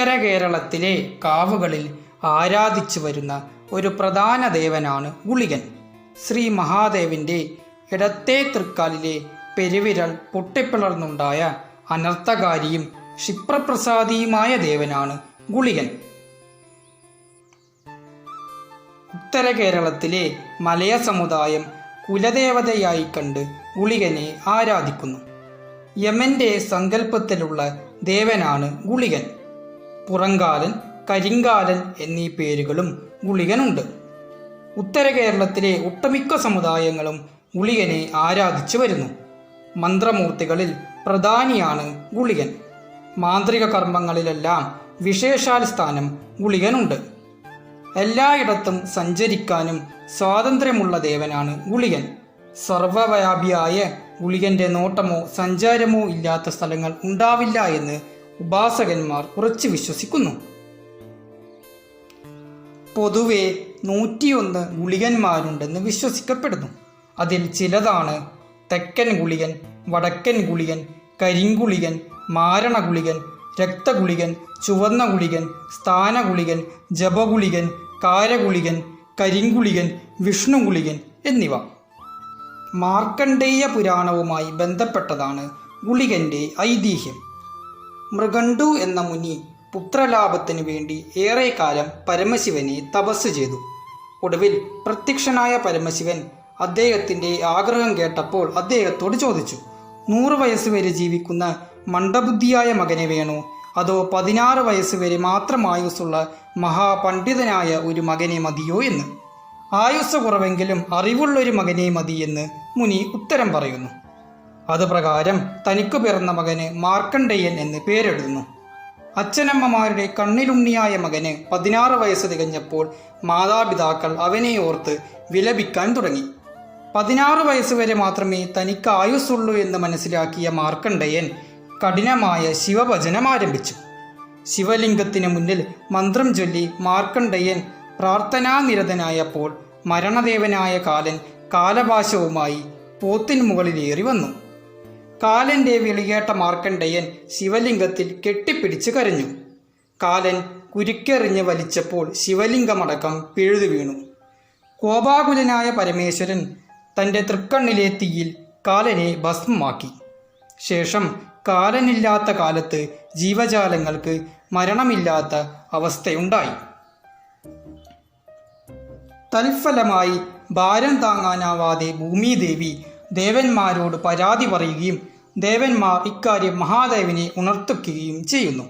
ഉത്തര കേരളത്തിലെ കാവുകളിൽ ആരാധിച്ചു വരുന്ന ഒരു പ്രധാന ദേവനാണ് ഗുളികൻ. ശ്രീ മഹാദേവന്റെ ഇടത്തെ തൃക്കാലിലെ പെരുവിരൽ പൊട്ടിപ്പിളർന്നുണ്ടായ അനർത്ഥകാരിയും ക്ഷിപ്രപ്രസാദിയുമായ ദേവനാണ് ഗുളികൻ. ഉത്തര കേരളത്തിലെ മലയ സമുദായം കുലദേവതയായി കണ്ട് ഗുളികനെ ആരാധിക്കുന്നു. യമന്റെ സങ്കല്പത്തിലുള്ള ദേവനാണ് ഗുളികൻ. പുറങ്കാലൻ, കരിങ്കാലൻ എന്നീ പേരുകളും ഗുളികനുണ്ട്. ഉത്തര കേരളത്തിലെ ഒട്ടുമിക്ക സമുദായങ്ങളും ഗുളികനെ ആരാധിച്ചു വരുന്നു. മന്ത്രമൂർത്തികളിൽ പ്രധാനിയാണ് ഗുളികൻ. മാന്ത്രിക കർമ്മങ്ങളിലെല്ലാം വിശേഷാൽ സ്ഥാനം ഗുളികനുണ്ട്. എല്ലായിടത്തും സഞ്ചരിക്കാനും സ്വാതന്ത്ര്യമുള്ള ദേവനാണ് ഗുളികൻ. സർവവ്യാപിയായ ഗുളികന്റെ നോട്ടമോ സഞ്ചാരമോ ഇല്ലാത്ത സ്ഥലങ്ങൾ ഉണ്ടാവില്ല എന്ന് ഉപാസകന്മാർ ഉറച്ചു വിശ്വസിക്കുന്നു. പൊതുവെ 101 ഗുളികന്മാരുണ്ടെന്ന് വിശ്വസിക്കപ്പെടുന്നു. അതിൽ ചിലതാണ് തെക്കൻ ഗുളികൻ, വടക്കൻ ഗുളികൻ, കരിങ്കുളികൻ, മാരണഗുളികൻ, രക്തഗുളികൻ, ചുവന്ന ഗുളികൻ, സ്ഥാനഗുളികൻ, ജപഗുളികൻ, കാരഗുളികൻ, കരിങ്കുളികൻ, വിഷ്ണുഗുളികൻ എന്നിവ. മാർക്കണ്ഡേയ പുരാണവുമായി ബന്ധപ്പെട്ടതാണ് ഗുളികന്റെ ഐതിഹ്യം. മൃഗണ്ടു എന്ന മുനി പുത്രലാഭത്തിനു വേണ്ടി ഏറെക്കാലം പരമശിവനെ തപസ് ചെയ്തു. ഒടുവിൽ പ്രത്യക്ഷനായ പരമശിവൻ അദ്ദേഹത്തിൻ്റെ ആഗ്രഹം കേട്ടപ്പോൾ അദ്ദേഹത്തോട് ചോദിച്ചു, 100 വയസ്സ് വരെ ജീവിക്കുന്ന മന്ദബുദ്ധിയായ മകനെ വേണോ, അതോ 16 വയസ്സ് വരെ മാത്രം ആയുസ്സുള്ള മഹാപണ്ഡിതനായ ഒരു മകനെ മതിയോ എന്ന്. ആയുസ് കുറവെങ്കിലും അറിവുള്ളൊരു മകനെ മതി എന്ന് മുനി ഉത്തരം പറയുന്നു. അതുപ്രകാരം തനിക്കു പിറന്ന മകന് മാർക്കണ്ഡേയൻ എന്ന് പേരെടുന്നു. അച്ഛനമ്മമാരുടെ കണ്ണിലുണ്ണിയായ മകന് 16 വയസ്സ് തികഞ്ഞപ്പോൾ മാതാപിതാക്കൾ അവനെ ഓർത്ത് വിലപിക്കാൻ തുടങ്ങി. 16 വയസ്സ് വരെ മാത്രമേ തനിക്ക് ആയുസ്സുള്ളൂ എന്ന് മനസ്സിലാക്കിയ മാർക്കണ്ഡേയൻ കഠിനമായ ശിവഭജനം ആരംഭിച്ചു. ശിവലിംഗത്തിന് മുന്നിൽ മന്ത്രം ചൊല്ലി മാർക്കണ്ഡേയൻ പ്രാർത്ഥനാനിരതനായപ്പോൾ മരണദേവനായ കാലൻ കാലപാശവുമായി പോത്തിൻ മുകളിലേറി വന്നു. കാലന്റെ വിളികേട്ട മാർക്കണ്ഡേയൻ ശിവലിംഗത്തിൽ കെട്ടിപ്പിടിച്ച് കരഞ്ഞു. കാലൻ കുരുക്കെറിഞ്ഞ് വലിച്ചപ്പോൾ ശിവലിംഗമടക്കം പിഴുതു വീണു. കോപാകുലനായ പരമേശ്വരൻ തൻ്റെ തൃക്കണ്ണിലെ തീയിൽ കാലനെ ഭസ്മമാക്കി. ശേഷം കാലനില്ലാത്ത കാലത്ത് ജീവജാലങ്ങൾക്ക് മരണമില്ലാത്ത അവസ്ഥയുണ്ടായി. തൽഫലമായി ഭാരം താങ്ങാനാവാതെ ഭൂമിദേവി ദേവന്മാരോട് പരാതി പറയുകയും ദേവന്മാർ ഇക്കാര്യം മഹാദേവനെ ഉണർത്തുകയും ചെയ്യുന്നു.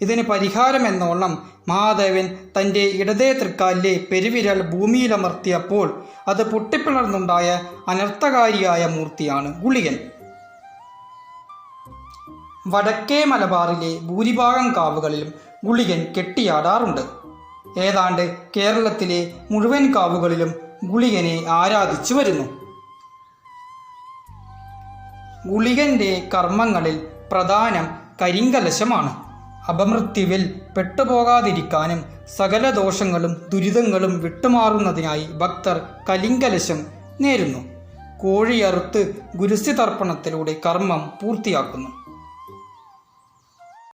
ഇതിന് പരിഹാരമെന്നോണം മഹാദേവൻ തൻ്റെ ഇടതേ തൃക്കാലിലെ പെരുവിരൽ ഭൂമിയിലമർത്തിയപ്പോൾ അത് പൊട്ടിപ്പിളർന്നുണ്ടായ അനർത്ഥകാരിയായ മൂർത്തിയാണ് ഗുളികൻ. വടക്കേ മലബാറിലെ ഭൂരിഭാഗം കാവുകളിലും ഗുളികൻ കെട്ടിയാടാറുണ്ട്. ഏതാണ്ട് കേരളത്തിലെ മുഴുവൻ കാവുകളിലും ഗുളികനെ ആരാധിച്ചു വരുന്നു. ഗുളികന്റെ കർമ്മങ്ങളിൽ പ്രധാനം കരിങ്കലശമാണ്. അപമൃത്യുവിൽ പെട്ടുപോകാതിരിക്കാനും സകല ദോഷങ്ങളും ദുരിതങ്ങളും വിട്ടുമാറുന്നതിനായി ഭക്തർ കലിങ്കലശം നേരുന്നു. കോഴിയറുത്ത് ഗുരുസ്യ തർപ്പണത്തിലൂടെ കർമ്മം പൂർത്തിയാക്കുന്നു.